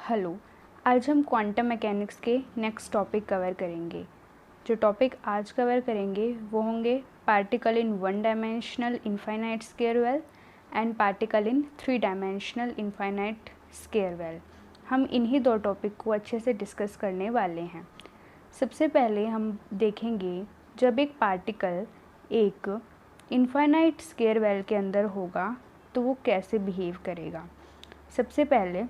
Hello. आज हम quantum mechanics के नेक्स्ट टॉपिक कवर करेंगे। जो टॉपिक आज कवर करेंगे वो होंगे particle in one dimensional infinite square well and particle in three dimensional infinite square well. हम इन्हीं दो टॉपिक को अच्छे से डिस्कस करने वाले हैं। सबसे पहले हम देखेंगे जब एक पार्टिकल एक इनफाइनाइट स्केयर वेल के अंदर होगा तो वो कैसे बिहेव करेगा। सबसे पहले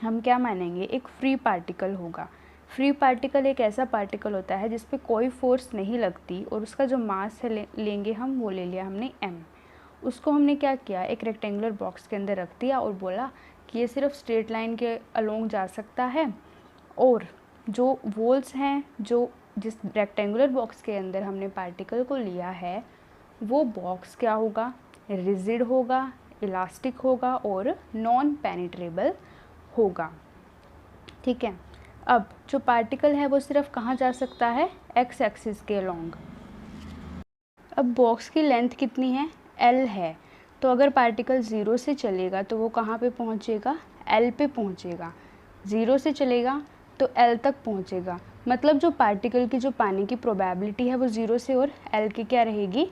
हम क्या मानेंगे, एक फ्री पार्टिकल होगा। फ्री पार्टिकल एक ऐसा पार्टिकल होता है जिस पे कोई फोर्स नहीं लगती और उसका जो मास है लेंगे हम, वो ले लिया हमने m। उसको हमने क्या किया, एक रेक्टेंगुलर बॉक्स के अंदर रख दिया और बोला कि ये सिर्फ स्ट्रेट लाइन के अलोंग जा सकता है और जो वोल्स हैं, जो जिस रेक्टेंगुलर बॉक्स के अंदर हमने पार्टिकल को लिया है वो बॉक्स क्या होगा, रिजिड होगा, इलास्टिक होगा और नॉन पेनिट्रेबल होगा। ठीक है। अब जो पार्टिकल है वो सिर्फ कहाँ जा सकता है, एक्स एक्सिस के अलोंग। अब बॉक्स की लेंथ कितनी है, L है। तो अगर पार्टिकल ज़ीरो से चलेगा तो वो कहाँ पे पहुँचेगा, L पे पहुँचेगा। ज़ीरो से चलेगा तो L तक पहुँचेगा। मतलब जो पार्टिकल की जो पाने की प्रोबेबिलिटी है वो ज़ीरो से और L के क्या रहेगी,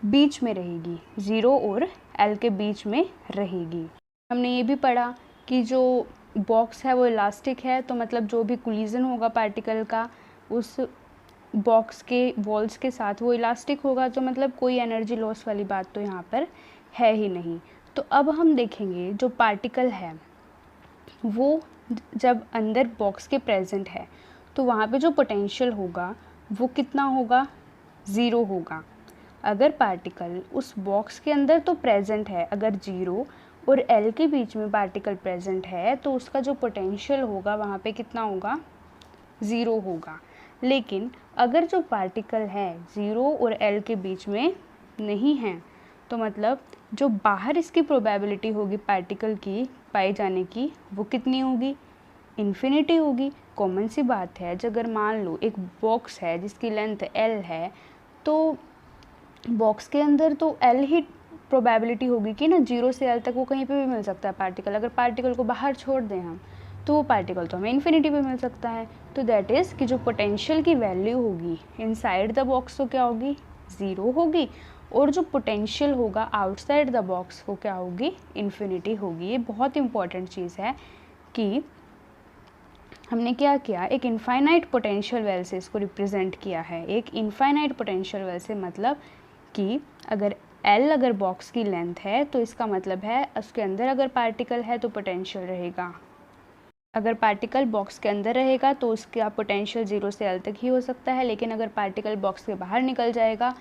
बीच में रहेगी। ज़ीरो और L के बीच में रहेगी। हमने ये भी पढ़ा कि जो बॉक्स है वो इलास्टिक है, तो मतलब जो भी कोलिजन होगा पार्टिकल का उस बॉक्स के वॉल्स के साथ वो इलास्टिक होगा, तो मतलब कोई एनर्जी लॉस वाली बात तो यहाँ पर है ही नहीं। तो अब हम देखेंगे जो पार्टिकल है वो जब अंदर बॉक्स के प्रेजेंट है तो वहाँ पे जो पोटेंशियल होगा वो कितना होगा, ज़ीरो होगा। अगर पार्टिकल उस बॉक्स के अंदर तो प्रेजेंट है, अगर ज़ीरो और L के बीच में पार्टिकल प्रेजेंट है तो उसका जो पोटेंशियल होगा वहाँ पे कितना होगा, ज़ीरो होगा। लेकिन अगर जो पार्टिकल है ज़ीरो और L के बीच में नहीं है तो मतलब जो बाहर इसकी प्रोबेबिलिटी होगी पार्टिकल की पाए जाने की वो कितनी होगी, इन्फिनिटी होगी। कॉमन सी बात है, अगर मान लो एक बॉक्स है जिसकी लेंथ L है तो बॉक्स के अंदर तो L ही प्रोबेबिलिटी होगी कि ना जीरो से L तक वो कहीं पे भी मिल सकता है पार्टिकल। अगर पार्टिकल को बाहर छोड़ दें हम तो वो पार्टिकल तो हमें इन्फिनिटी पे मिल सकता है। तो दैट इज़ कि जो पोटेंशियल की वैल्यू होगी इनसाइड द बॉक्स तो क्या होगी, ज़ीरो होगी, और जो पोटेंशियल होगा आउटसाइड द बॉक्स वो क्या होगी, इन्फिनिटी होगी। ये बहुत इंपॉर्टेंट चीज़ है कि हमने क्या किया, एक इनफाइनाइट पोटेंशियल वेल से इसको रिप्रेजेंट किया है। एक इनफाइनाइट पोटेंशियल वेल से मतलब कि अगर L अगर बॉक्स की लेंथ है तो इसका मतलब है उसके अंदर अगर पार्टिकल है तो पोटेंशियल रहेगा। अगर पार्टिकल बॉक्स के अंदर रहेगा तो उसका पोटेंशियल ज़ीरो से L तक ही हो सकता है, लेकिन अगर पार्टिकल बॉक्स के बाहर निकल जाएगा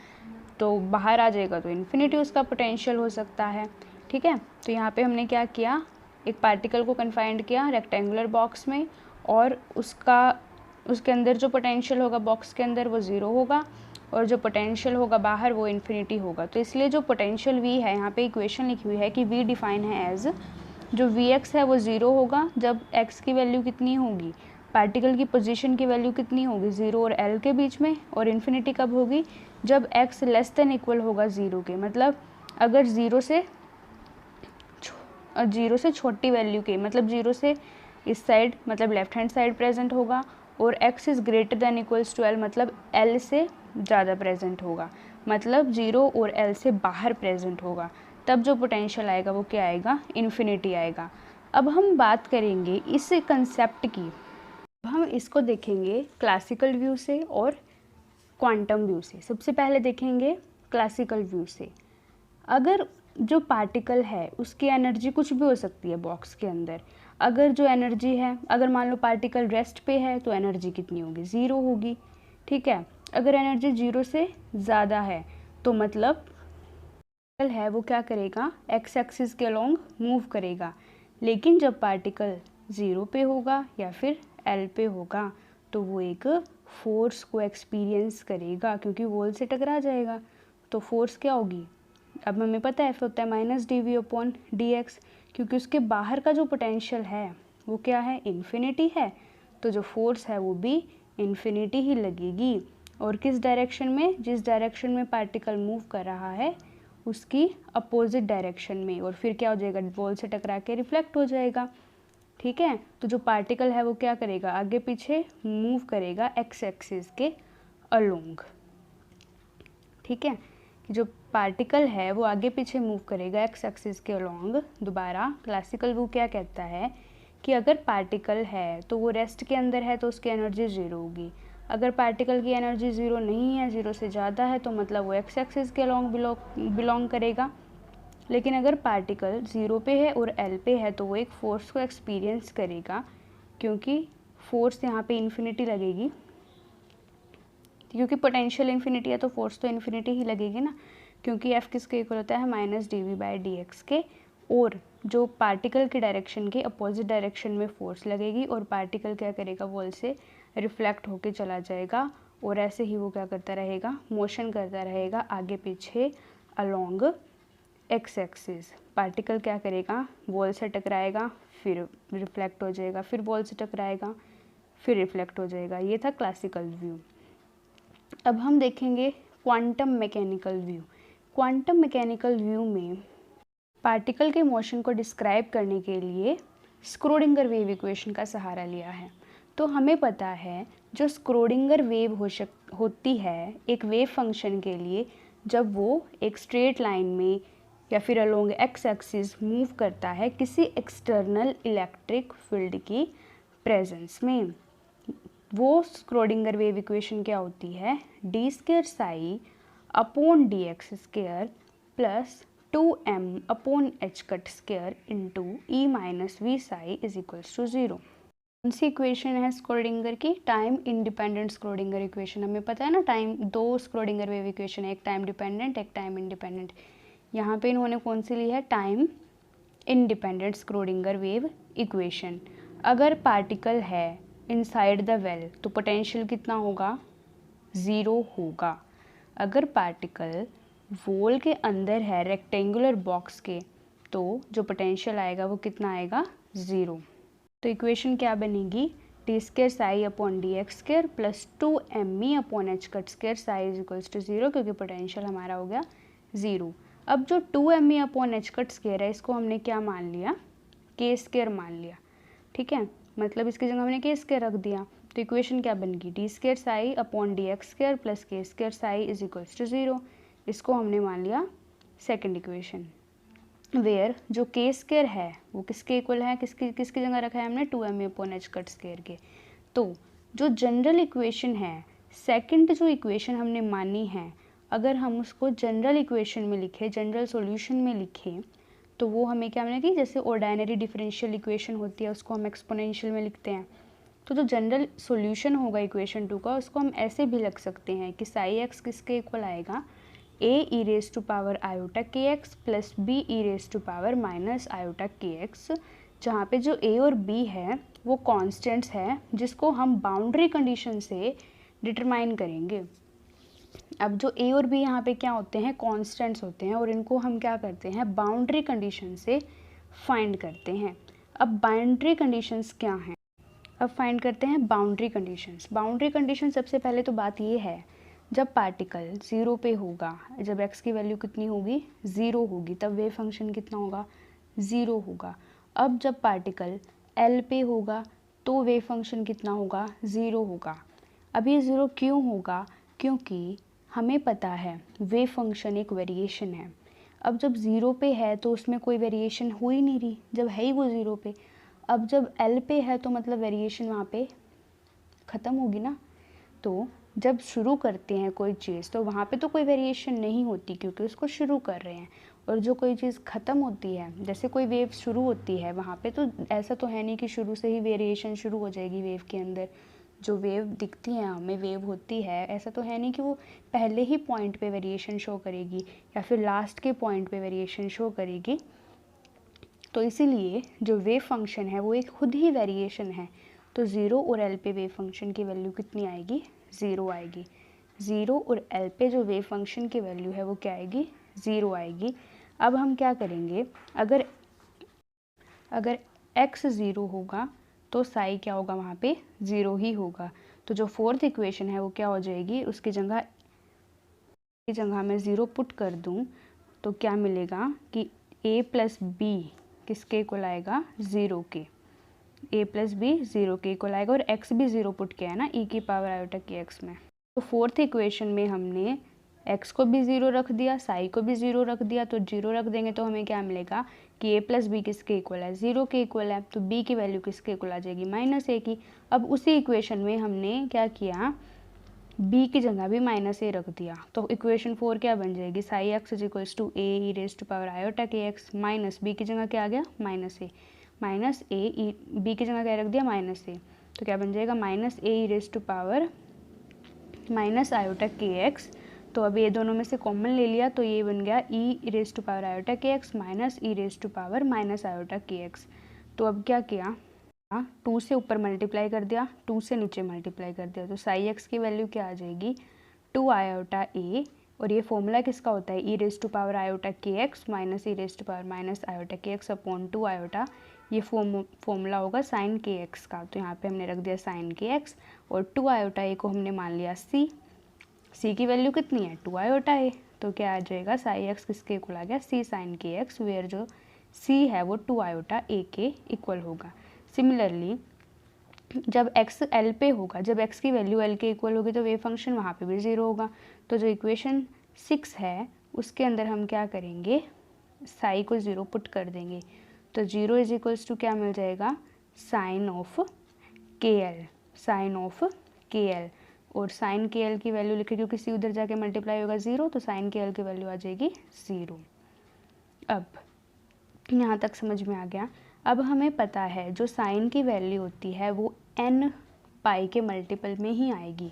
तो बाहर आ जाएगा तो इन्फिनिटी उसका पोटेंशियल हो सकता है। ठीक है। तो यहाँ पे हमने क्या किया, एक पार्टिकल को कन्फाइंड किया रेक्टेंगुलर बॉक्स में और उसके अंदर जो पोटेंशियल होगा बॉक्स के अंदर वो ज़ीरो होगा और जो पोटेंशियल होगा बाहर वो इन्फिनिटी होगा। तो इसलिए जो पोटेंशियल V है, यहाँ पे इक्वेशन लिखी हुई है कि V डिफाइन है एज, जो Vx है वो ज़ीरो होगा जब x की वैल्यू कितनी होगी, पार्टिकल की पोजीशन की वैल्यू कितनी होगी, ज़ीरो और L के बीच में, और इन्फिनिटी कब होगी, जब x लेस देन इक्वल होगा ज़ीरो के। मतलब अगर ज़ीरो से छोटी वैल्यू के, मतलब ज़ीरो से इस साइड मतलब लेफ्ट हैंड साइड प्रेजेंट होगा और x is greater than equals to L मतलब L से ज़्यादा प्रेजेंट होगा, मतलब ज़ीरो और L से बाहर प्रेजेंट होगा, तब जो पोटेंशियल आएगा वो क्या आएगा, इन्फिनिटी आएगा। अब हम बात करेंगे इस कंसेप्ट की, हम इसको देखेंगे क्लासिकल व्यू से और क्वांटम व्यू से। सबसे पहले देखेंगे क्लासिकल व्यू से। अगर जो पार्टिकल है उसकी एनर्जी कुछ भी हो सकती है बॉक्स के अंदर, अगर जो एनर्जी है, अगर मान लो पार्टिकल रेस्ट पे है तो एनर्जी कितनी होगी, ज़ीरो होगी। ठीक है। अगर एनर्जी ज़ीरो से ज़्यादा है तो मतलब है वो क्या करेगा, एक्स एक्सिस के अलोंग मूव करेगा। लेकिन जब पार्टिकल ज़ीरो पे होगा या फिर L पे होगा तो वो एक फोर्स को एक्सपीरियंस करेगा क्योंकि वॉल से टकरा जाएगा। तो फोर्स क्या होगी, अब हमें पता है होता है -dv/dx, क्योंकि उसके बाहर का जो पोटेंशियल है वो क्या है, इन्फिनिटी है। तो जो फोर्स है वो भी इन्फिनिटी ही लगेगी। और किस डायरेक्शन में, जिस डायरेक्शन में पार्टिकल मूव कर रहा है उसकी अपोजिट डायरेक्शन में, और फिर क्या हो जाएगा, वॉल से टकरा के रिफ्लेक्ट हो जाएगा। ठीक है। तो जो पार्टिकल है वो क्या करेगा, आगे पीछे मूव करेगा एक्स एक्सिस के अलोंग। ठीक है, जो पार्टिकल है वो आगे पीछे मूव करेगा एक्स एक्सिस के अलोंग। दोबारा क्लासिकल वो क्या कहता है कि अगर पार्टिकल है तो वो रेस्ट के अंदर है तो उसकी एनर्जी ज़ीरो होगी। अगर पार्टिकल की एनर्जी ज़ीरो नहीं है, ज़ीरो से ज़्यादा है, तो मतलब वो एक्स एक्सिस के अलोंग बिलोंग करेगा। लेकिन अगर पार्टिकल ज़ीरो पे है और एल पे है तो वो एक फोर्स को एक्सपीरियंस करेगा, क्योंकि फोर्स यहाँ पे इन्फिनिटी लगेगी, क्योंकि पोटेंशियल इन्फिनिटी है तो फोर्स तो इन्फिनिटी ही लगेगी ना, क्योंकि एफ किसके इक्वल होता है minus d v by d x के। और जो पार्टिकल के डायरेक्शन के अपोजिट डायरेक्शन में फोर्स लगेगी और पार्टिकल क्या करेगा, वॉल से रिफ्लेक्ट होके चला जाएगा और ऐसे ही वो क्या करता रहेगा, मोशन करता रहेगा आगे पीछे अलोंग एक्स एक्सिस। पार्टिकल क्या करेगा, वॉल से टकराएगा, फिर रिफ्लेक्ट हो जाएगा, फिर वॉल से टकराएगा, फिर रिफ्लेक्ट हो जाएगा। ये था क्लासिकल व्यू। अब हम देखेंगे quantum mechanical view. Quantum mechanical view में पार्टिकल के मोशन को डिस्क्राइब करने के लिए स्क्रोडिंगर वेव इक्वेशन का सहारा लिया है। तो हमें पता है जो स्क्रोडिंगर वेव होती है एक वेव फंक्शन के लिए, जब वो एक स्ट्रेट लाइन में या फिर अलोंग एक्स एक्सिस मूव करता है किसी एक्सटर्नल इलेक्ट्रिक फील्ड की प्रेजेंस में, वो स्क्रोडिंगर वेव इक्वेशन क्या होती है, d square psi upon D x square plus 2m upon H cut square into E minus V psi is equals to 0। कौन सी इक्वेशन है स्क्रोडिंगर की, टाइम इंडिपेंडेंट स्क्रोडिंगर इक्वेशन। हमें पता है ना, टाइम दो स्क्रोडिंगर वेव इक्वेशन है, एक टाइम डिपेंडेंट एक टाइम इंडिपेंडेंट। यहाँ पे इन्होंने कौन सी ली है, time independent Schrödinger wave equation. अगर पार्टिकल है इनसाइड द वेल तो पोटेंशियल कितना होगा, ज़ीरो होगा। अगर पार्टिकल वॉल के अंदर है रेक्टेंगुलर बॉक्स के, तो जो पोटेंशियल आएगा वो कितना आएगा, ज़ीरो। तो इक्वेशन क्या बनेगी, T square psi upon D x square plus 2m upon H cut square psi is equals to 0, क्योंकि पोटेंशियल हमारा हो गया ज़ीरो। अब जो 2m upon H cut square है इसको हमने क्या मान लिया, के स्क्वायर मान लिया। ठीक है, मतलब इसकी जगह हमने के स्क्वायर रख दिया। तो इक्वेशन क्या बन गई, D square psi upon D x square plus K square psi is equals to 0। इसको हमने मान लिया सेकंड इक्वेशन, वेयर जो के स्क्वायर है वो किसके इक्वल है, किसकी जगह रखा है हमने, 2m upon H cut square के। तो जो जनरल इक्वेशन है, सेकंड जो इक्वेशन हमने मानी है, अगर हम उसको जनरल इक्वेशन में लिखें, जनरल सॉल्यूशन में लिखें, तो वो हमें क्या मिलेगी, जैसे ऑर्डिनरी डिफरेंशियल इक्वेशन होती है उसको हम एक्सपोनेंशियल में लिखते हैं। तो जो जनरल सॉल्यूशन होगा इक्वेशन 2 का, उसको हम ऐसे भी लिख सकते हैं कि साई एक्स किसके इक्वल आएगा, a e raise to power iota K X plus b e raise to power minus iota K X, जहाँ पे जो a और b है वो कॉन्स्टेंट्स है जिसको हम बाउंड्री कंडीशन से डिटरमाइन करेंगे। अब जो a और b यहाँ पे क्या होते हैं, कॉन्स्टेंट्स होते हैं, और इनको हम क्या करते हैं, बाउंड्री कंडीशन से फाइंड करते हैं। अब बाउंड्री कंडीशंस क्या हैं, अब फाइंड करते हैं बाउंड्री कंडीशंस। बाउंड्री कंडीशन सबसे पहले तो बात ये है, जब पार्टिकल ज़ीरो पे होगा, जब x की वैल्यू कितनी होगी, ज़ीरो होगी, तब वेव फंक्शन कितना होगा, ज़ीरो होगा। अब जब पार्टिकल L पे होगा तो वेव फंक्शन कितना होगा, ज़ीरो होगा। अब ये ज़ीरो क्यों होगा, क्योंकि हमें पता है वेव फंक्शन एक वेरिएशन है। अब जब ज़ीरो पे है तो उसमें कोई वेरिएशन हो ही नहीं रही, जब है ही वो ज़ीरो पे। अब जब L पे है तो मतलब वेरिएशन वहाँ पे ख़त्म होगी ना। तो जब शुरू करते हैं कोई चीज़ तो वहाँ पे तो कोई वेरिएशन नहीं होती, क्योंकि उसको शुरू कर रहे हैं। और जो कोई चीज़ ख़त्म होती है, जैसे कोई वेव शुरू होती है, वहाँ पे तो ऐसा तो है नहीं कि शुरू से ही वेरिएशन शुरू हो जाएगी वेव के अंदर। जो वेव दिखती है हमें, वेव होती है, ऐसा तो है नहीं कि वो पहले ही पॉइंट पे वेरिएशन शो करेगी या फिर लास्ट के पॉइंट पे वेरिएशन शो करेगी। तो इसीलिए जो वेव फंक्शन है वो एक खुद ही वेरिएशन है। तो ज़ीरो और एल पे वेव फंक्शन की वैल्यू कितनी आएगी, ज़ीरो आएगी। ज़ीरो और एल पे जो वेव फंक्शन की वैल्यू है वो क्या आएगी, ज़ीरो आएगी। अब हम क्या करेंगे, अगर x ज़ीरो होगा तो साई क्या होगा, वहाँ पे ज़ीरो ही होगा। तो जो फोर्थ इक्वेशन है वो क्या हो जाएगी, उसकी जगह मैं ज़ीरो पुट कर दूँ तो क्या मिलेगा कि a प्लस बी किसके इक्वल आएगा, ज़ीरो के। a प्लस बी 0 के इक्वल आएगा और x भी 0 पुट किया है ना e की पावर आयोटा के x में। तो फोर्थ इक्वेशन में हमने x को भी 0 रख दिया, साई को भी 0 रख दिया, तो 0 रख देंगे तो हमें क्या मिलेगा कि a प्लस बी किसके इक्वल है, 0 के इक्वल है, तो b की वैल्यू किसके इक्वल आ जाएगी, -a की। अब उसी इक्वेशन में हमने क्या किया, b की जगह भी -a रख दिया, तो इक्वेशन 4 क्या बन जाएगी, psi X is equals to a E raise to power iota K X minus b की जगह क्या आ गया -a, minus a E b की जगह क्या रख दिया -a, तो क्या बन जाएगा -a E raise to power minus iota K X. तो अब ये दोनों में से कॉमन ले लिया तो ये बन गया E raise to power iota K X minus E raise to power minus iota K X. तो अब क्या किया, 2 से ऊपर मल्टीप्लाई कर दिया, 2 से नीचे मल्टीप्लाई कर दिया, तो साई एक्स की वैल्यू क्या आ जाएगी 2 आयोटा ए, और ये फॉर्मूला किसका होता है E raise to power iota K X minus E raise to power minus iota K X upon 2 iota, ये फॉर्मूला होगा साइन के एक्स का। तो यहाँ पे हमने रख दिया साइन के एक्स और 2 आयोटा ए को हमने मान लिया सी की वैल्यू कितनी है 2 आयोटा ए, तो क्या आ जाएगा साई एक्स किसके इक्वल आ गया सी साइन के एक्स, वेयर जो सी है वो 2 आयोटा ए के इक्वल होगा। सिमिलरली जब x l पे होगा, जब x की वैल्यू l के इक्वल होगी तो वेव फंक्शन वहाँ पे भी 0 होगा। तो जो इक्वेशन 6 है उसके अंदर हम क्या करेंगे, साई को 0 पुट कर देंगे, तो 0 इज इक्वल्स टू क्या मिल जाएगा साइन ऑफ के एल, साइन ऑफ के एल, और साइन के एल की वैल्यू लिखे क्योंकि सी उधर जाके मल्टीप्लाई होगा 0, तो साइन के एल की वैल्यू आ जाएगी 0। अब यहाँ तक समझ में आ गया। अब हमें पता है जो साइन की वैल्यू होती है वो n पाई के मल्टीपल में ही आएगी,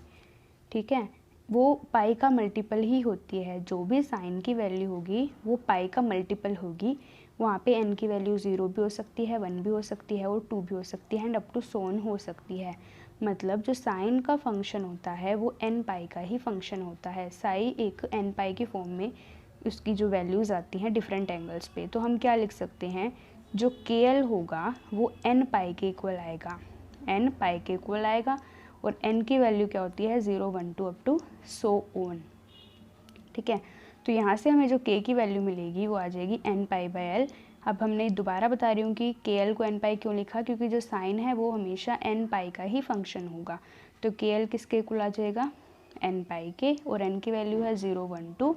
ठीक है, वो पाई का मल्टीपल ही होती है, जो भी साइन की वैल्यू होगी वो पाई का मल्टीपल होगी। वहाँ पे n की वैल्यू 0 भी हो सकती है, 1 भी हो सकती है और 2 भी हो सकती है एंड अप टू सोन हो सकती है। मतलब जो साइन का फंक्शन होता है वो n पाई का ही फंक्शन होता है। साई एक n पाई की फॉर्म में उसकी जो वैल्यूज़ आती हैं डिफरेंट एंगल्स पे, तो हम क्या लिख सकते हैं, जो KL होगा वो n पाई के इक्वल आएगा, n पाई के इक्वल आएगा, और n की वैल्यू क्या होती है 0, 1, 2 अप टू सो ऑन, ठीक है। तो यहाँ से हमें जो k की वैल्यू मिलेगी वो आ जाएगी n पाई बाई l। अब हमने दोबारा बता रही हूँ कि KL को n पाई क्यों लिखा, क्योंकि जो साइन है वो हमेशा n पाई का ही फंक्शन होगा। तो KL किसके इक्वल आ जाएगा n पाई के, और n की वैल्यू है 0, 1, 2,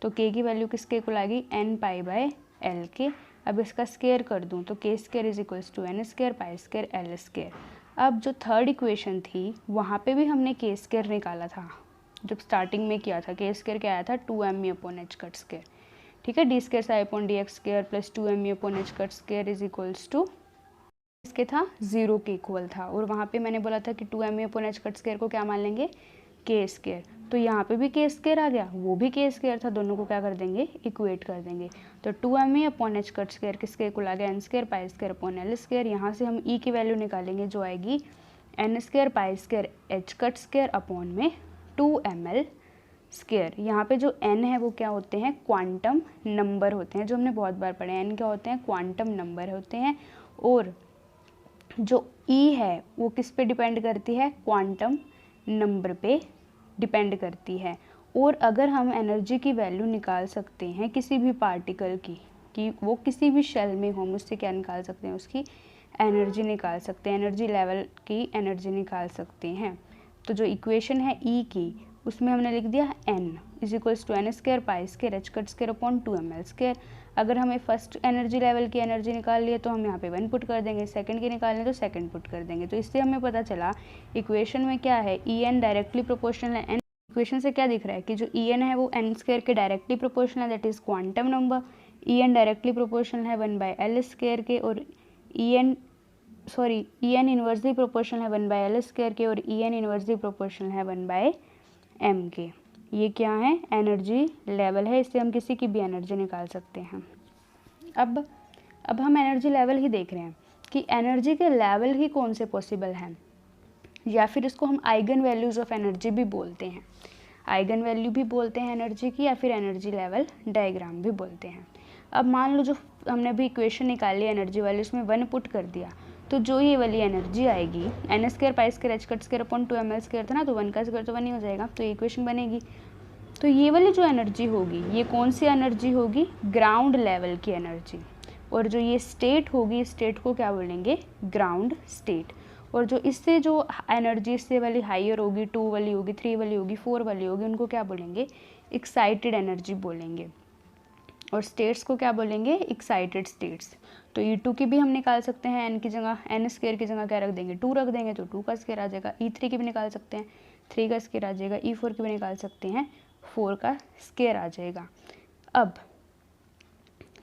तो k की वैल्यू किसके इक्वल आ गई n पाई बाय l के। अब इसका स्केयर कर दूँ तो k square is equals to n square pi square l square. अब जो थर्ड इक्वेशन थी वहाँ पे भी हमने k स्केयर निकाला था, जब स्टार्टिंग में किया था k स्केयर क्या आया था 2m upon h cut square, ठीक है, D square psi upon D X square plus 2m upon h cut square is equals to, इसके था 0 के इक्वल था, और वहाँ पे मैंने बोला था कि 2m upon h cut square को क्या मान लेंगे k स्केयर, तो यहाँ पे भी k स्केयर आ गया, वो भी k स्केयर था, दोनों को क्या कर देंगे इक्वेट कर देंगे। तो 2m upon h cut square किसके इक्वल आ गया n square pi square upon l square. यहाँ से हम e की वैल्यू निकालेंगे जो आएगी n square pi square h cut square upon में 2ml स्केयर। यहाँ पे जो n है वो क्या होते हैं क्वांटम नंबर होते हैं, जो हमने बहुत बार पढ़े हैं, n क्या होते हैं क्वांटम नंबर होते हैं, और जो e है वो किस पे डिपेंड करती है क्वांटम नंबर पे डिपेंड करती है। और अगर हम एनर्जी की वैल्यू निकाल सकते हैं किसी भी पार्टिकल की, कि वो किसी भी शेल में हो, मुझसे क्या निकाल सकते हैं उसकी एनर्जी निकाल सकते हैं, एनर्जी लेवल की एनर्जी निकाल सकते हैं। तो जो इक्वेशन है ई की उसमें हमने लिख दिया n is equals to n square pi square h cut square upon 2ml square. अगर हमें फर्स्ट एनर्जी लेवल की एनर्जी निकाल लिए तो हम यहाँ पे 1 पुट कर देंगे, सेकंड की निकालने तो सेकंड पुट कर देंगे। तो इससे हमें पता चला इक्वेशन में क्या है En डायरेक्टली प्रोपोर्शनल है n। इक्वेशन से क्या दिख रहा है कि जो En है वो n स्केयर के डायरेक्टली प्रोपोर्शनल है, that is quantum number. En directly proportional है 1/l स्केयर के, और En इन्वर्सली प्रोपोर्शनल है 1/l स्केयर के, और En इन्वर्सली प्रोपोर्शनल है 1/m के। ये क्या है एनर्जी लेवल है, इससे हम किसी की भी एनर्जी निकाल सकते हैं। अब हम एनर्जी लेवल ही देख रहे हैं कि एनर्जी के लेवल ही कौन से पॉसिबल हैं, या फिर इसको हम आइगन वैल्यूज़ ऑफ एनर्जी भी बोलते हैं, आइगन वैल्यू भी बोलते हैं एनर्जी की, या फिर एनर्जी लेवल डायग्राम भी बोलते हैं। अब मान लो जो हमने अभी इक्वेशन निकाली एनर्जी वाली उसमें 1 पुट कर दिया, तो जो ये वाली एनर्जी आएगी n square pi square h cut square upon 2ml square था ना, तो 1 का स्केयर तो 1 ही हो जाएगा, तो ये इक्वेशन बनेगी। तो ये वाली जो एनर्जी होगी ये कौन सी एनर्जी होगी ग्राउंड लेवल की एनर्जी, और जो ये स्टेट होगी, स्टेट को क्या बोलेंगे, ग्राउंड स्टेट। और जो इससे जो एनर्जी इससे वाली हाइयर होगी, 2 वाली होगी, 3 वाली होगी, 4 वाली होगी, उनको क्या बोलेंगे, एक्साइटेड एनर्जी बोलेंगे। और स्टेट्स को क्या बोलेंगे, एक्साइटेड स्टेट्स। तो E2 की भी हम निकाल सकते हैं, n की जगह, n स्क्वायर की जगह क्या रख देंगे, 2 रख देंगे, तो 2 का स्क्वायर आ जाएगा। E3 की भी निकाल सकते हैं, 3 का स्क्वायर आ जाएगा। E4 की भी निकाल सकते हैं, 4 का स्क्वायर आ जाएगा। अब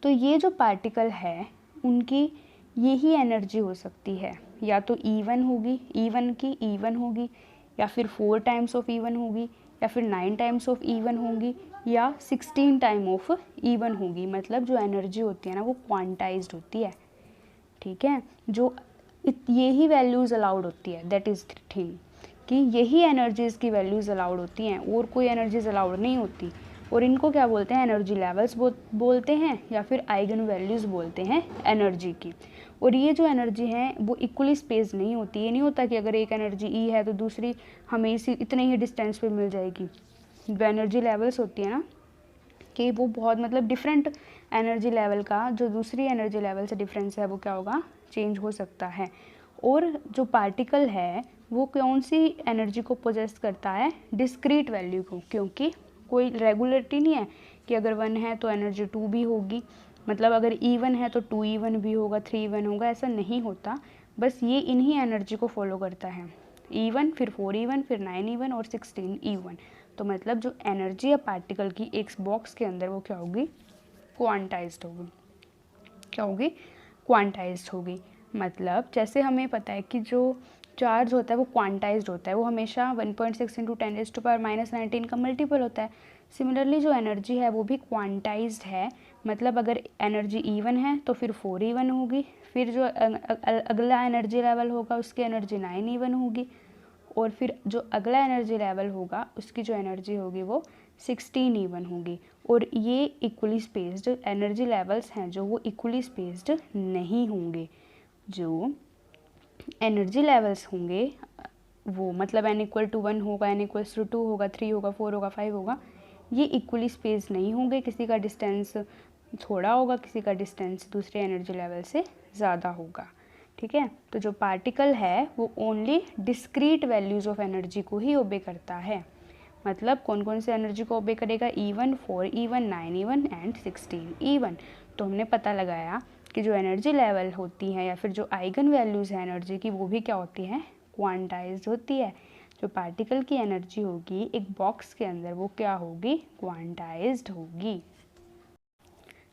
तो ये जो पार्टिकल है उनकी यही एनर्जी हो सकती है, या तो E1 होगी, E1 की E1 होगी, या फिर 4 टाइम्स ऑफ E1 होगी, या फिर 9 टाइम्स ऑफ E1 होगी, या 16 टाइम ऑफ E1 होगी। मतलब जो एनर्जी होती है ना वो क्वांटाइज्ड होती है, ठीक है। जो यही वैल्यूज़ अलाउड होती है, दैट इज़ थिंग, कि यही एनर्जीज़ की वैल्यूज़ अलाउड होती हैं और कोई एनर्जीज़ अलाउड नहीं होती। और इनको क्या बोलते हैं, एनर्जी लेवल्स बोलते हैं, या फिर आइगन वैल्यूज़ बोलते हैं एनर्जी की। और ये जो एनर्जी है वो इक्वली स्पेस नहीं होती। ये नहीं होता कि अगर एक एनर्जी E है तो दूसरी हमें इसी इतने ही डिस्टेंस पे मिल जाएगी। जो एनर्जी लेवल्स होती है ना, कि वो बहुत मतलब डिफरेंट एनर्जी लेवल का जो दूसरी एनर्जी लेवल से डिफरेंस है वो क्या होगा, चेंज हो सकता है। और जो पार्टिकल है वो कौन सी एनर्जी को पोजेस करता है, डिस्क्रीट वैल्यू को, क्योंकि कोई रेगुलरिटी नहीं है कि अगर 1 है तो एनर्जी 2 भी होगी, मतलब अगर E1 है तो 2E1 भी होगा, 3E1 होगा, ऐसा नहीं होता। बस ये इन्हीं एनर्जी को फॉलो करता है, E1 फिर 4E1 फिर 9E1 और 16E1। तो मतलब जो एनर्जी है पार्टिकल की एक बॉक्स के अंदर वो क्या होगी, क्वांटाइज्ड होगी। क्या होगी, क्वांटाइज्ड होगी। मतलब जैसे हमें पता है कि जो चार्ज होता है वो क्वांटाइज्ड होता है, वो हमेशा 1.6 × 10⁻⁻19 का मल्टीपल होता है। सिमिलरली जो एनर्जी है वो भी क्वांटाइज्ड है। मतलब अगर एनर्जी E1 है तो फिर 4E1 होगी, फिर जो अगला एनर्जी लेवल होगा उसकी एनर्जी 9E1 होगी, और फिर जो अगला एनर्जी लेवल होगा उसकी जो एनर्जी होगी वो 16E1 होगी। और ये इक्वली स्पेस्ड एनर्जी लेवल्स हैं जो वो इक्वली स्पेस्ड नहीं होंगे। जो एनर्जी लेवल्स होंगे वो मतलब n=1 होगा, n=2 होगा, 3 होगा, 4 होगा, 5 होगा, ये इक्वली स्पेस नहीं होंगे। किसी का डिस्टेंस थोड़ा होगा, किसी का डिस्टेंस दूसरे एनर्जी लेवल से ज़्यादा होगा, ठीक है। तो जो पार्टिकल है वो only discrete values of energy को ही ओबे करता है। मतलब कौन कौन से एनर्जी को ओबे करेगा, E1, 4E1, 9E1 and 16E1। तो हमने पता लगाया कि जो एनर्जी लेवल होती हैं या फिर जो आइगन वैल्यूज़ है एनर्जी की वो भी क्या होती हैं, क्वांटाइज्ड होती है। जो पार्टिकल की एनर्जी होगी एक बॉक्स के अंदर वो क्या होगी, क्वांटाइज्ड होगी।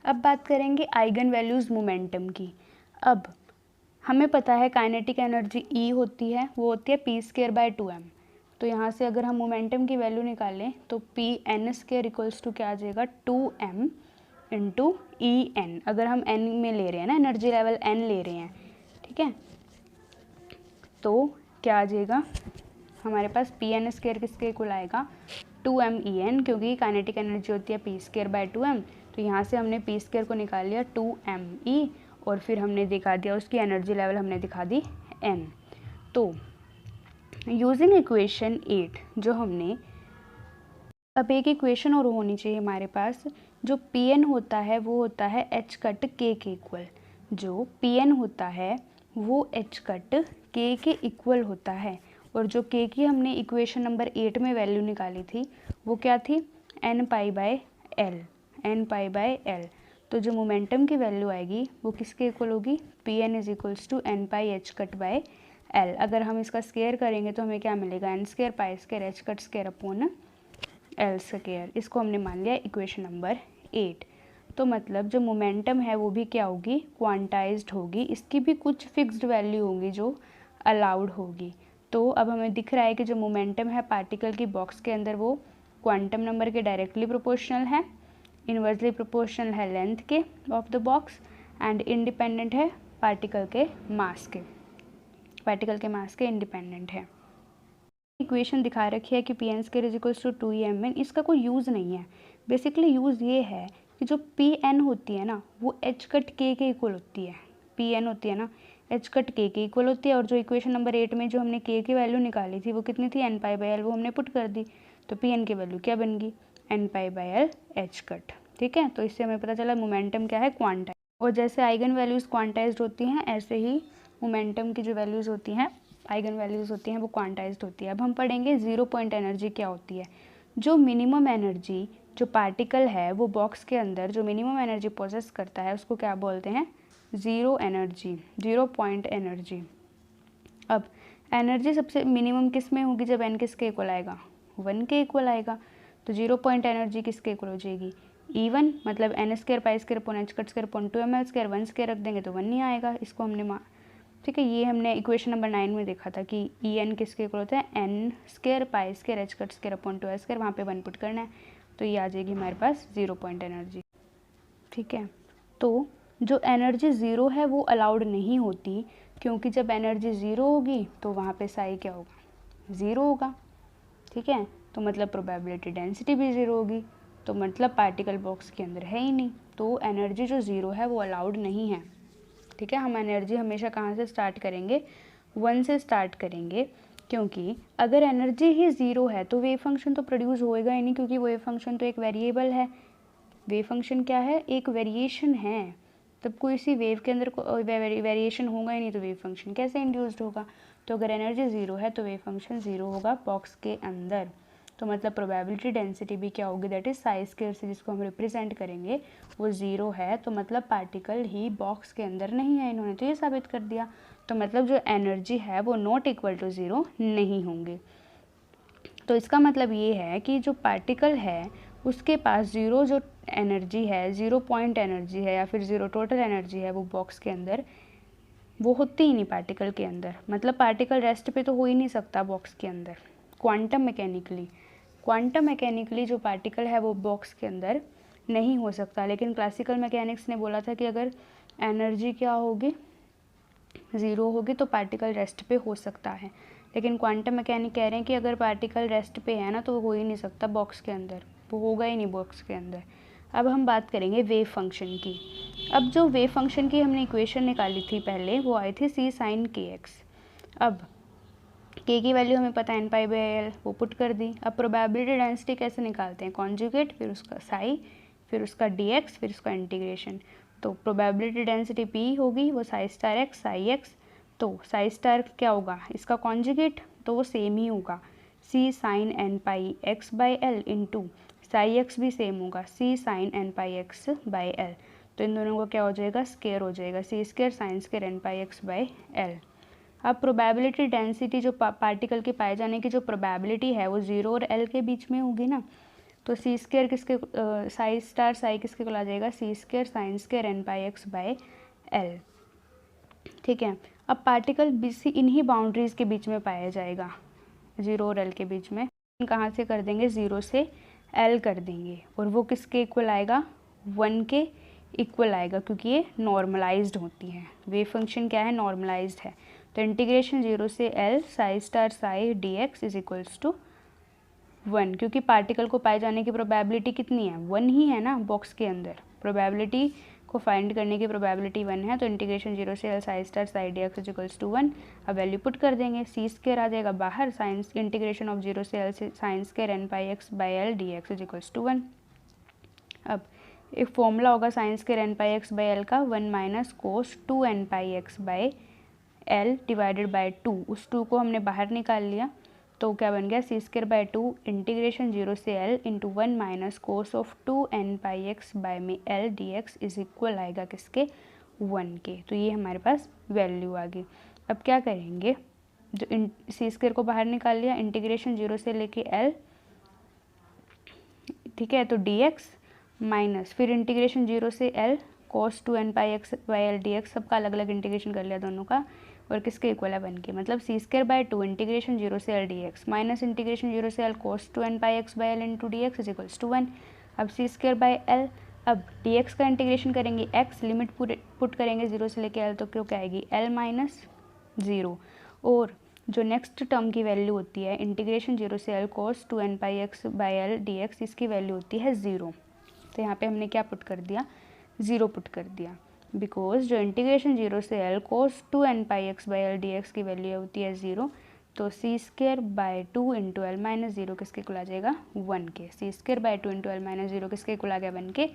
अब बात करेंगे आइगन वैल्यूज़ मोमेंटम की। अब हमें पता है काइनेटिक एनर्जी E होती है, वो होती है p²/2m। तो यहाँ से अगर हम मोमेंटम की वैल्यू निकालें तो Pn² = क्या आ जाएगा, 2m × En। अगर हम n में ले रहे हैं ना, एनर्जी लेवल n ले रहे हैं, ठीक है, तो क्या आ जाएगा हमारे पास Pn² किसके इक्वल आएगा, 2m क्योंकि काइनेटिक एनर्जी होती है p²/2m। तो यहाँ से हमने p² को निकाल लिया 2me, और फिर हमने दिखा दिया उसकी एनर्जी लेवल हमने दिखा दी n। तो यूजिंग इक्वेशन 8 जो हमने, अब एक इक्वेशन और होनी चाहिए हमारे पास। जो Pn होता है वो होता है h⁻k के इक्वल। जो Pn होता है वो h⁻k के इक्वल होता है। और जो k की हमने इक्वेशन नंबर 8 में वैल्यू निकाली थी वो क्या थी, n⁻/L। तो जो मोमेंटम की वैल्यू आएगी वो किसके इक्वल होगी, Pn = n⁻h⁻L। अगर हम इसका स्क्वायर करेंगे तो हमें क्या मिलेगा, n² π²h² L²। इसको हमने मान लिया इक्वेशन नंबर 8। तो मतलब जो मोमेंटम है वो भी क्या होगी, क्वांटाइज्ड होगी। इसकी भी कुछ फिक्स्ड वैल्यू होगी जो अलाउड होगी। तो अब हमें दिख रहा है कि जो मोमेंटम है पार्टिकल की बॉक्स के अंदर वो क्वांटम नंबर के डायरेक्टली प्रोपोर्शनल है, इन्वर्सली प्रोपोर्शनल है लेंथ के of the box, and independent है पार्टिकल के मास के, पार्टिकल के मास के इंडिपेंडेंट है। इक्वेशन दिखा रखी है कि Pn² = 2Mn। इसका कोई यूज़ नहीं है। बेसिकली यूज़ ये है कि जो Pn होती है ना वो h⁻k के इक्वल होती है। Pn होती है ना h⁻k के इक्वल होती है। और जो इक्वेशन नंबर 8 में जो हमने k की वैल्यू निकाली थी वो कितनी थी, n⁻/L, वो हमने पुट कर दी। तो Pn की वैल्यू क्या बन गई, n⁻/L h⁻। ठीक है, तो इससे हमें पता चला मोमेंटम क्या है, क्वांटाइज्ड। और जैसे आइगन वैल्यूज़ क्वांटाइज्ड होती हैं ऐसे ही मोमेंटम की जो वैल्यूज़ होती हैं, आइगन वैल्यूज़ होती हैं, वो क्वांटाइज्ड होती है। अब हम पढ़ेंगे ज़ीरो पॉइंट एनर्जी क्या होती है। जो मिनिमम एनर्जी जो पार्टिकल है वो बॉक्स के अंदर जो मिनिमम एनर्जी पोजेस करता है उसको क्या बोलते हैं, zero energy, zero point energy. अब एनर्जी सबसे मिनिमम किस में होगी, जब एन किसके इक्वल आएगा, 1 के इक्वल आएगा। तो ज़ीरो पॉइंट एनर्जी किसके इक्वल हो जाएगी, E1, मतलब N square pi square upon H cut square upon 2ml square, 1 square रख देंगे तो 1 नहीं आएगा। इसको हमने ठीक है, ये हमने इक्वेशन नंबर 9 में देखा था कि En किसके इक्वल होता है, N square pi square H cut square upon 2l square, वहाँ पे 1 पुट करना है तो ये आ जाएगी हमारे पास ज़ीरो पॉइंट एनर्जी। ठीक है, तो जो एनर्जी ज़ीरो है वो अलाउड नहीं होती, क्योंकि जब एनर्जी ज़ीरो होगी तो वहाँ पे साई क्या होगा, ज़ीरो होगा। ठीक है, तो मतलब प्रोबेबिलिटी डेंसिटी भी ज़ीरो होगी, तो मतलब पार्टिकल बॉक्स के अंदर है ही नहीं, तो एनर्जी जो ज़ीरो है वो अलाउड नहीं है। ठीक है, हम एनर्जी हमेशा कहाँ से स्टार्ट करेंगे, 1 से स्टार्ट करेंगे, क्योंकि अगर एनर्जी ही ज़ीरो है तो वेव फंक्शन तो प्रोड्यूस होएगा ही नहीं, क्योंकि वेव फंक्शन तो एक वेरिएबल है। वेव फंक्शन क्या है, एक वेरिएशन है, तब कोई सी वेव के अंदर वेरिएशन होगा ही नहीं तो वेव फंक्शन कैसे इंड्यूस्ड होगा। तो अगर एनर्जी ज़ीरो है तो वेव फंक्शन ज़ीरो होगा बॉक्स के अंदर, तो मतलब प्रोबेबिलिटी डेंसिटी भी क्या होगी, दैट इज साई स्क्वायर से जिसको हम रिप्रेजेंट करेंगे वो ज़ीरो है, तो मतलब पार्टिकल ही बॉक्स के अंदर नहीं है। इन्होंने तो ये साबित कर दिया, तो मतलब जो एनर्जी है वो नॉट इक्वल टू ज़ीरो नहीं होंगे। तो इसका मतलब ये है कि जो पार्टिकल है उसके पास ज़ीरो जो एनर्जी है, ज़ीरो पॉइंट एनर्जी है या फिर ज़ीरो टोटल एनर्जी है, वो बॉक्स के अंदर वो होती ही नहीं पार्टिकल के अंदर। मतलब पार्टिकल रेस्ट पे तो हो ही नहीं सकता बॉक्स के अंदर। क्वांटम मैकेनिकली जो पार्टिकल है वो बॉक्स के अंदर नहीं हो सकता। लेकिन क्लासिकल मैकेनिक्स ने बोला था कि अगर एनर्जी क्या होगी, ज़ीरो होगी, तो पार्टिकल रेस्ट पे हो सकता है। लेकिन क्वांटम मैकेनिक कह रहे हैं कि अगर पार्टिकल रेस्ट पे है ना तो वो हो ही नहीं सकता बॉक्स के अंदर, वो होगा ही नहीं बॉक्स के अंदर। अब हम बात करेंगे वेव फंक्शन की। अब जो वेव फंक्शन की हमने इक्वेशन निकाली थी पहले, वो आई थी c sin kx। अब k की वैल्यू हमें पता है n पाई बाई एल, वो पुट कर दी। अब प्रोबेबिलिटी डेंसिटी कैसे निकालते हैं, कॉन्जुगेट, फिर उसका साई, फिर उसका dx, फिर उसका इंटीग्रेशन। तो प्रोबेबिलिटी डेंसिटी p होगी वो Sai star x Sai x, तो साई स्टार क्या होगा, इसका कॉन्जुगेट, तो वो सेम ही होगा c sin n pi x by L into Sai x भी सेम होगा c sin n pi X by L. तो इन दोनों का क्या हो जाएगा, स्केयर हो जाएगा, c square sine square n pi X by L. अब प्रोबेबिलिटी डेंसिटी जो पार्टिकल के पाए जाने की जो प्रोबेबिलिटी है वो ज़ीरो और एल के बीच में होगी ना, तो सी स्केयर किसके साई स्टार साई किसके को आ जाएगा, C square sine square n pi X by L. ठीक है, अब पार्टिकल बीसी इन्हीं बाउंड्रीज के बीच में पाया जाएगा, ज़ीरो और एल के बीच में। कहाँ से कर देंगे, ज़ीरो से एल कर देंगे, और वो किसके इक्वल आएगा, 1 के इक्वल आएगा, क्योंकि ये नॉर्मलाइज्ड होती हैं। वेव फंक्शन क्या है, नॉर्मलाइज्ड है। तो इंटीग्रेशन 0 से L psi star psi D X is equals to 1, क्योंकि पार्टिकल को पाए जाने की प्रोबेबिलिटी कितनी है, 1 ही है ना बॉक्स के अंदर। प्रोबेबिलिटी को फाइंड करने की प्रोबेबिलिटी 1 है, तो इंटीग्रेशन 0 से L psi star psi D X is equals to 1। अब वैल्यू पुट कर देंगे, सी स्केयर आ जाएगा बाहर, साइंस इंटीग्रेशन ऑफ 0 से एल से sine square N pi X by L D X is equals to 1। अब एक फॉर्मूला होगा sine square N pi X by L का, 1 minus cos 2 N pi X by L divided by 2, उस 2 को हमने बाहर निकाल लिया, तो क्या बन गया, सी स्केयर बाई 2 इंटीग्रेशन 0 से L into 1 minus cos of 2 N pi X by में L D X is equal आएगा किसके, 1 के। तो ये हमारे पास वैल्यू आ गई। अब क्या करेंगे, जो सी स्केयर को बाहर निकाल लिया, इंटीग्रेशन 0 से लेके एल, ठीक है, तो डी एक्स माइनस फिर इंटीग्रेशन 0 से L cos 2 n pi X by L D x, सबका अलग अलग इंटीग्रेशन कर लिया दोनों का, और किसके इक्वल है, 1 के। मतलब सी स्केयर बाई 2 इंटीग्रेशन 0 से L D X minus integration 0 से L cos 2 n pi X by L into D X is equals to 1। अब सी स्केयर बाई एल, अब डी एक्स का इंटीग्रेशन करेंगे, एक्स लिमिट पुट करेंगे 0 से लेके L, तो क्यों क्या आएगी, एल माइनस 0, और जो नेक्स्ट टर्म की वैल्यू होती है इंटीग्रेशन 0 से L cos 2 n pi X by L D x, इसकी वैल्यू होती है 0। तो यहाँ पे हमने क्या पुट कर दिया, 0 पुट कर दिया, बिकॉज जो इंटीग्रेशन 0 से L cos 2 n pi X by L D X की वैल्यू होती है 0। तो C square by 2 into L minus 0 किसके इक्वल आ जाएगा, 1 के। C square by 2 into L minus 0 किसके इक्वल आ गया, 1 के।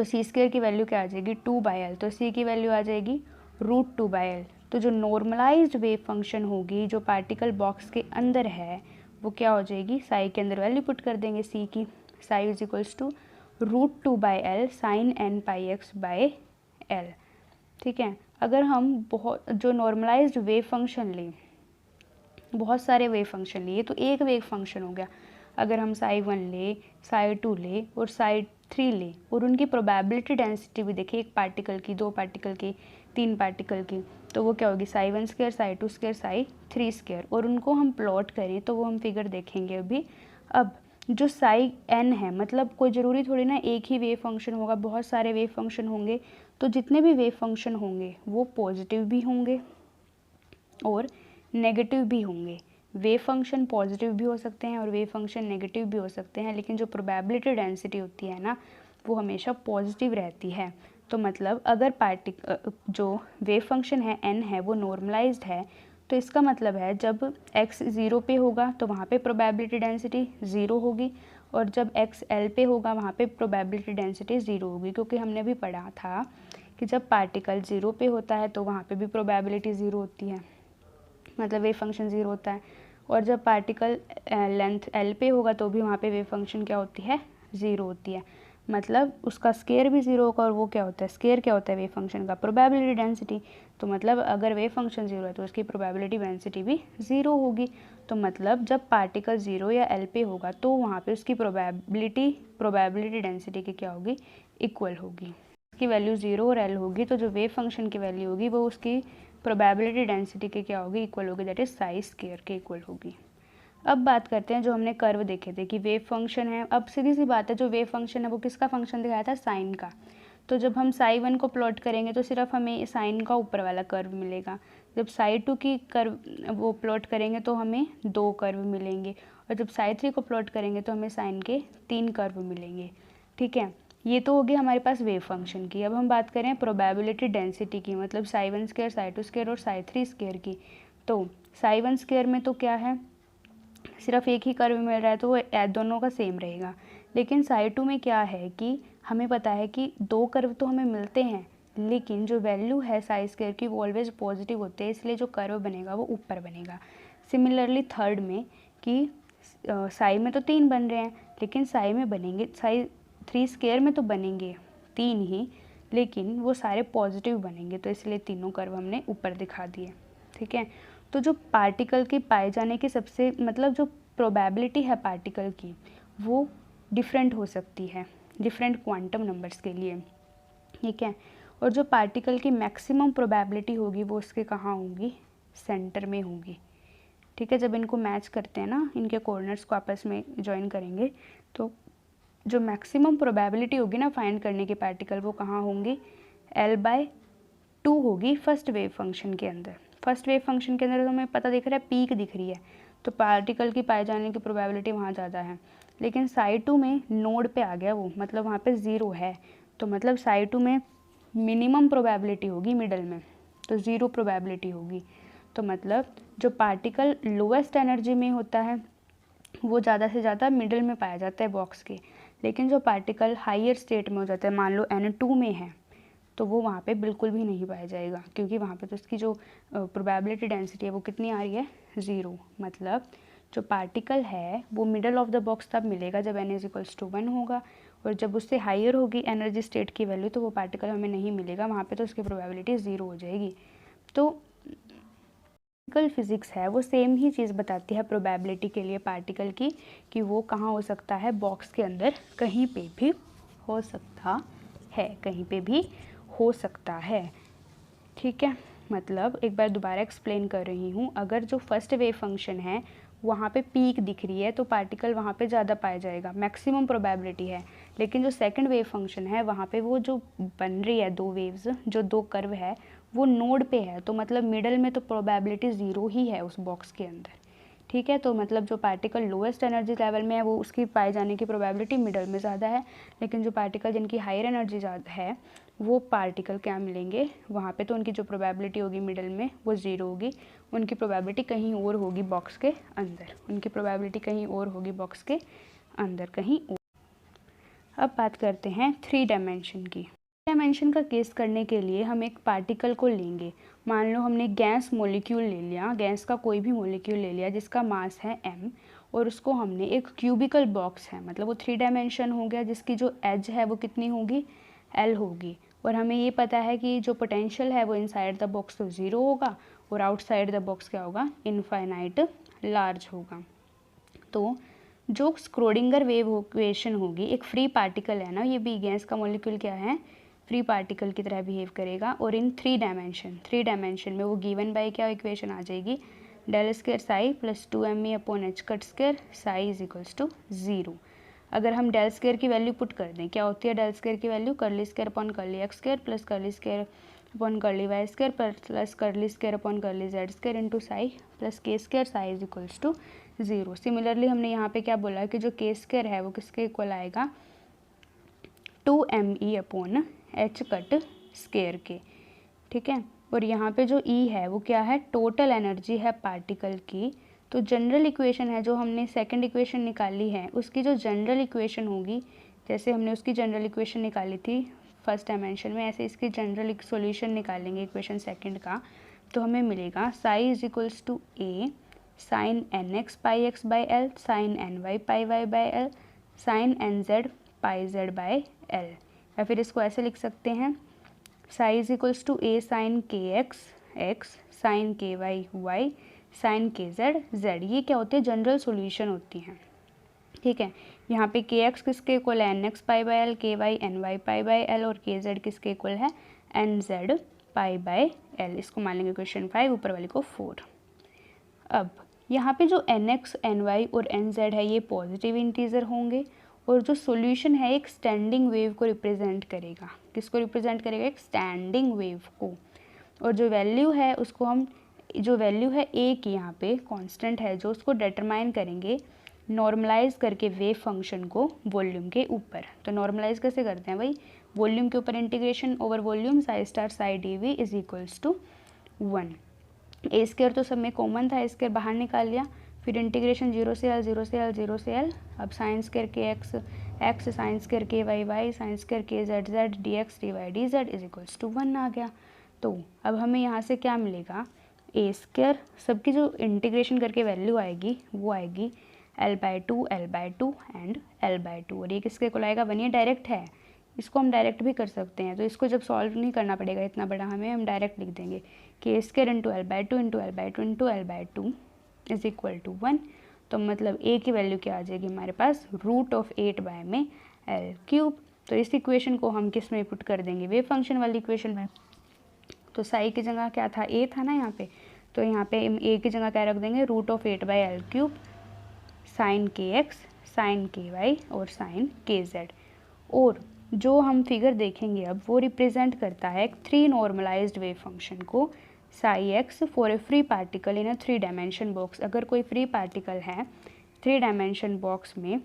तो सी स्क्वायर की वैल्यू क्या आ जाएगी 2/L, तो सी की वैल्यू आ जाएगी √2/L। तो जो नॉर्मलाइज्ड वेव फंक्शन होगी जो पार्टिकल बॉक्स के अंदर है वो क्या हो जाएगी, साई के अंदर वैल्यू पुट कर देंगे सी की, psi is equals to √2/L sin nπx/L। ठीक है, अगर हम बहुत जो नॉर्मलाइज्ड वेव फंक्शन लें, बहुत सारे वेव फंक्शन लिए तो एक वेव फंक्शन हो गया। अगर हम psi1 ले, psi2 ले और psi3 ले और उनकी प्रोबेबिलिटी डेंसिटी भी देखें, एक पार्टिकल की, 2 पार्टिकल की, 3 पार्टिकल की, तो वो क्या होगी psi1 square, psi2 square, psi3 square, और उनको हम प्लॉट करें तो वो हम फिगर देखेंगे अभी। अब जो साई n है, मतलब कोई ज़रूरी थोड़ी ना एक ही वेव फंक्शन होगा, बहुत सारे वेव फंक्शन होंगे, तो जितने भी वेव फंक्शन होंगे वो पॉजिटिव भी होंगे और नेगेटिव भी होंगे। वेव फंक्शन पॉजिटिव भी हो सकते हैं और वेव फंक्शन नेगेटिव भी हो सकते हैं, लेकिन जो प्रोबेबिलिटी डेंसिटी होती है ना वो हमेशा पॉजिटिव रहती है। तो मतलब अगर जो वेव फंक्शन है n है वो नॉर्मलाइज्ड है, तो इसका मतलब है जब x 0 पे होगा तो वहाँ पे प्रोबेबिलिटी डेंसिटी 0 होगी, और जब x L पे होगा वहाँ पे प्रोबेबिलिटी डेंसिटी 0 होगी, क्योंकि हमने भी पढ़ा था कि जब पार्टिकल 0 पे होता है तो वहाँ पे भी प्रोबेबिलिटी 0 होती है, मतलब वेव फंक्शन 0 होता है, और जब पार्टिकल लेंथ L पे होगा तो भी वहाँ पे वेव फंक्शन क्या होती है, 0 होती है, मतलब उसका स्केयर भी 0 होगा, और वो क्या होता है, स्केयर क्या होता है वेव फंक्शन का, प्रोबेबिलिटी डेंसिटी। तो मतलब अगर वेव फंक्शन 0 है तो उसकी प्रोबेबिलिटी डेंसिटी भी 0 होगी। तो मतलब जब पार्टिकल 0 या L पे होगा तो वहाँ पे उसकी प्रोबेबिलिटी डेंसिटी की क्या होगी, इक्वल होगी। उसकी वैल्यू 0 और L होगी, तो जो वेव फंक्शन की वैल्यू होगी वो उसकी प्रोबेबिलिटी डेंसिटी के क्या होगी, इक्वल होगी, दैट इज साई स्क्वायर के इक्वल होगी। अब बात करते हैं जो हमने कर्व देखे थे कि वेव फंक्शन है। अब सीधी सी बात है, जो वेव फंक्शन है वो किसका फंक्शन दिखाया था, साइन का। तो जब हम psi1 को प्लॉट करेंगे तो सिर्फ हमें साइन का ऊपर वाला कर्व मिलेगा। जब psi2 की कर्व वो प्लॉट करेंगे तो हमें 2 कर्व मिलेंगे, और जब psi3 को प्लॉट करेंगे तो हमें साइन के 3 कर्व मिलेंगे। ठीक है, ये तो होगी हमारे पास वेव फंक्शन की। अब हम बात करें प्रोबेबिलिटी डेंसिटी की, मतलब psi1 स्क्वायर, psi2 स्क्वायर और psi3 स्क्वायर की। तो psi1 स्क्वायर में तो क्या है, सिर्फ एक ही कर्व मिल रहा है तो वो दोनों का सेम रहेगा। लेकिन psi2 में क्या है कि हमें पता है कि 2 कर्व तो हमें मिलते हैं, लेकिन जो वैल्यू है साई स्क्वायर की वो ऑलवेज पॉजिटिव होते हैं, इसलिए जो कर्व बनेगा वो ऊपर बनेगा। सिमिलरली थर्ड में कि साई में तो 3 बन रहे हैं, लेकिन साई में बनेंगे, psi3 स्क्वायर में तो बनेंगे 3 ही, लेकिन वो सारे पॉजिटिव बनेंगे, तो इसलिए तीनों कर्व हमने ऊपर दिखा दिए। ठीक है, तो जो पार्टिकल की पाए जाने की सबसे मतलब जो प्रोबेबिलिटी है पार्टिकल की वो डिफरेंट हो सकती है डिफरेंट क्वांटम नंबर्स के लिए। ठीक है, और जो पार्टिकल की मैक्सिमम प्रोबेबिलिटी होगी वो उसके कहाँ होगी, सेंटर में होगी। ठीक है, जब इनको मैच करते हैं ना, इनके कॉर्नर्स को आपस में ज्वाइन करेंगे तो जो मैक्सिमम प्रोबेबिलिटी होगी ना फाइंड करने की पार्टिकल, वो कहाँ होंगी, L/2 होगी फर्स्ट वेव फंक्शन के अंदर। फर्स्ट वेव फंक्शन के अंदर हमें पता दिख रहा है, पीक दिख रही है, तो पार्टिकल की पाए जाने की प्रोबेबिलिटी वहाँ ज़्यादा है। लेकिन psi2 में नोड पे आ गया वो, मतलब वहाँ पे 0 है, तो मतलब psi2 में मिनिमम प्रोबेबिलिटी होगी मिडल में, तो 0 प्रोबेबिलिटी होगी। तो मतलब जो पार्टिकल लोवेस्ट एनर्जी में होता है वो ज़्यादा से ज़्यादा मिडल में पाया जाता है बॉक्स के, लेकिन जो पार्टिकल हायर स्टेट में हो जाता है, मान लो N2 में है, तो वो वहाँ पे बिल्कुल भी नहीं पाया जाएगा, क्योंकि वहाँ पे तो उसकी जो प्रोबेबिलिटी डेंसिटी है वो कितनी आ रही है, 0। मतलब जो पार्टिकल है वो मिडल ऑफ द बॉक्स तब मिलेगा जब n=1 होगा, और जब उससे हायर होगी एनर्जी स्टेट की वैल्यू तो वो पार्टिकल हमें नहीं मिलेगा, वहाँ पे तो उसकी प्रोबेबिलिटी 0 हो जाएगी। तो पार्टिकल फिजिक्स है वो सेम ही चीज़ बताती है प्रोबेबिलिटी के लिए पार्टिकल की, कि वो कहाँ हो सकता है, बॉक्स के अंदर कहीं पे भी हो सकता है, कहीं पे भी हो सकता है। ठीक है, मतलब एक बार दोबारा एक्सप्लेन कर रही हूँ, अगर जो फर्स्ट वेव फंक्शन है वहाँ पे पीक दिख रही है तो पार्टिकल वहाँ पे ज़्यादा पाया जाएगा, मैक्सिमम प्रोबेबिलिटी है। लेकिन जो सेकंड वेव फंक्शन है वहाँ पे वो जो बन रही है 2 वेव्स, जो 2 कर्व है वो नोड पे है, तो मतलब मिडल में तो प्रोबेबिलिटी 0 ही है उस बॉक्स के अंदर। ठीक है, तो मतलब जो पार्टिकल लोएस्ट एनर्जी लेवल में है वो उसकी पाए जाने की प्रोबेबिलिटी मिडल में ज़्यादा है, लेकिन जो पार्टिकल जिनकी हायर एनर्जी ज़्यादा है वो पार्टिकल क्या मिलेंगे वहाँ पे, तो उनकी जो प्रोबेबिलिटी होगी मिडल में वो 0 होगी, उनकी प्रोबेबिलिटी कहीं और होगी बॉक्स के अंदर, उनकी प्रोबेबिलिटी कहीं और होगी बॉक्स के अंदर कहीं और। अब बात करते हैं 3 डायमेंशन की। डायमेंशन का केस करने के लिए हम एक पार्टिकल को लेंगे। मान लो हमने गैस मॉलिक्यूल ले लिया, गैस का कोई भी मॉलिक्यूल ले लिया जिसका मास है m, और उसको हमने एक क्यूबिकल बॉक्स है, मतलब वो 3 डायमेंशन हो गया, जिसकी जो एज है वो कितनी होगी, L होगी। और हमें ये पता है कि जो पोटेंशियल है वो इनसाइड द बॉक्स तो 0 होगा और आउटसाइड द बॉक्स क्या होगा, इनफाइनाइट लार्ज होगा। तो जो स्क्रोडिंगर वेव इक्वेशन होगी, एक फ्री पार्टिकल है ना, ये भी गैस का मॉलिक्यूल क्या है, फ्री पार्टिकल की तरह बिहेव करेगा, और इन 3 डायमेंशन में वो गिवन बाय क्या इक्वेशन आ जाएगी, del square psi plus 2me upon H cut square psi is equals to 0। अगर हम डेल स्क्वायर की वैल्यू पुट कर दें, क्या होती है डेल स्क्वायर की value, curly square upon curly X square plus curly square upon curly Y square plus curly square upon curly Z square into psi plus K square psi is equals to 0। Similarly हमने यहाँ पे क्या बोला कि जो के square है वो किसके इक्वल आएगा, 2me upon H cut square के, ठीक है। और यहाँ पे जो E है वो क्या है, टोटल एनर्जी है पार्टिकल की। तो जनरल इक्वेशन है जो हमने सेकंड इक्वेशन निकाली है, उसकी जो जनरल इक्वेशन होगी, जैसे हमने उसकी जनरल इक्वेशन निकाली थी फर्स्ट डायमेंशन में, ऐसे इसकी जनरल सॉल्यूशन निकालेंगे इक्वेशन सेकंड का, तो हमें मिलेगा psi is equals to A sine N X pi X by L sine N Y pi Y by L sine N Z pi Z by L. या फिर इसको ऐसे लिख सकते हैं, psi is equals to A sine K X X sine K Y Y sine K Z Z. ये क्या होती है, जनरल सॉल्यूशन होती हैं, ठीक है। यहाँ पे के एक्स किसके इक्वल है, N X pi by L, K Y N Y pi by L, और के जेड किसके इक्वल है, N Z pi by L. इसको मान लेंगे क्वेश्चन 5, ऊपर वाले को 4। अब यहाँ पे जो एन एक्स एन वाई और एन जेड है ये पॉजिटिव इंटीजर होंगे, और जो सॉल्यूशन है एक स्टैंडिंग वेव को रिप्रेजेंट करेगा। किसको रिप्रेजेंट करेगा, एक स्टैंडिंग वेव को। और जो वैल्यू है उसको हम, जो वैल्यू है ए की यहाँ पे कांस्टेंट है जो, उसको डिटरमाइन करेंगे नॉर्मलाइज करके वेव फंक्शन को वॉल्यूम के ऊपर। तो नॉर्मलाइज कैसे करते हैं भाई, वॉल्यूम के ऊपर integration over volume psi star psi D V is equals to 1। A square तो सब में कॉमन था, ए स्क्वायर बाहर निकाल लिया, फिर इंटीग्रेशन 0 से एल 0 से एल 0 से एल। अब sine square K X X sine square K Y Y sine square K Z Z D X D Y D Z is equals to 1 आ गया। तो अब हमें यहाँ से क्या मिलेगा, ए स्क्वायर सबकी जो इंटीग्रेशन करके वैल्यू आएगी वो आएगी L/2 L/2 एंड L/2। और ये किसके इक्वल आएगा, 1। ये डायरेक्ट है, इसको हम डायरेक्ट भी कर सकते हैं, तो इसको जब सॉल्व नहीं करना पड़ेगा इतना बड़ा हमें, हम डायरेक्ट लिख देंगे K square into L/2 into L/2 into L/2 is equal to 1। तो मतलब ए की वैल्यू क्या आ जाएगी हमारे पास, √8 बाय में L3। तो इस इक्वेशन को हम किस में पुट कर देंगे, वेव फंक्शन वाली इक्वेशन में। तो साई की जगह क्या था, ए था ना यहाँ पे, तो यहाँ पे ए की जगह क्या रख देंगे, √8 bye L3 sign K x sine K Y और साइन के जेड। और जो हम फिगर देखेंगे अब वो रिप्रेजेंट करता है एक 3 नॉर्मलाइज्ड वेव फंक्शन को, Sai x for a free particle in a 3 dimension box. अगर कोई फ्री पार्टिकल है 3 डायमेंशन बॉक्स में,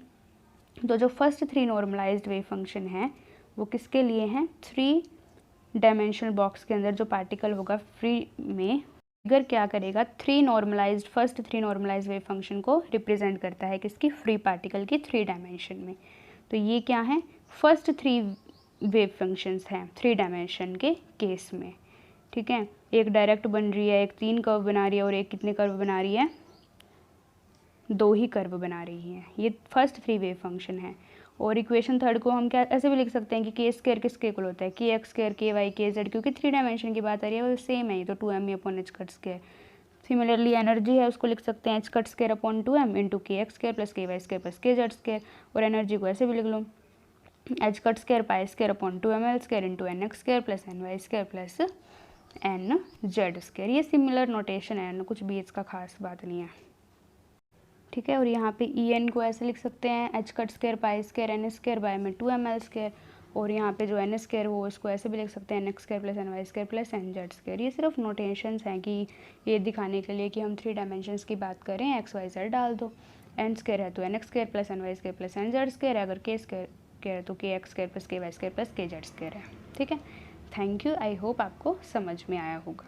तो जो फर्स्ट 3 नॉर्मलाइज्ड वेव फंक्शन है वो किसके लिए हैं, 3 डायमेंशनल बॉक्स के अंदर जो पार्टिकल होगा फ्री में, फिगर क्या करेगा, 3 normalized first 3 normalized wave function को रिप्रेजेंट करता है किसकी, फ्री पार्टिकल की 3 डायमेंशन में। तो ये क्या है, फर्स्ट 3 वेव फंक्शंस हैं 3 डायमेंशन के केस में, ठीक है। एक डायरेक्ट बन रही है, एक 3 कर्व बना रही है, और एक कितने कर्व बना रही है, 2 ही कर्व बना रही है। ये फर्स्ट 3 वेव फंक्शन है। और इक्वेशन थर्ड को हम क्या ऐसे भी लिख सकते हैं कि के स्क्वायर किसके इक्वल होता है, के एक्स स्क्वायर के वाई के जेड, क्योंकि 3 डायमेंशन की बात आ रही है वो सेम है, ये तो 2m upon H cut square. Similarly energy है उसको लिख सकते हैं H cut square upon 2m into K X square plus K Y square plus K Z square. और एनर्जी को ऐसे भी लिख लो, H cut square pi square upon 2ml square into N X square plus N Y square plus N Z square. ये similar notation है, कुछ भी इसका खास बात नहीं है, ठीक है। और यहाँ पे ई एन को ऐसे लिख सकते हैं, H cut square pi square N square by में 2ml स्क्वायर। और यहाँ पे जो एन स्क्वायर हो इसको ऐसे भी लिख सकते हैं, N X square plus N Y square plus N Z square. ये सिर्फ नोटेशंस हैं कि ये दिखाने के लिए कि हम 3 डायमेंशंस की बात करें, एक्स वाई जेड डाल दो, एन स्क्वायर है तो N X square plus N Y square plus N Z square है, अगर के स्क्वायर है तो K X square plus K Y square plus K Z square है, ठीक है। थैंक यू, आई होप आपको समझ में आया होगा।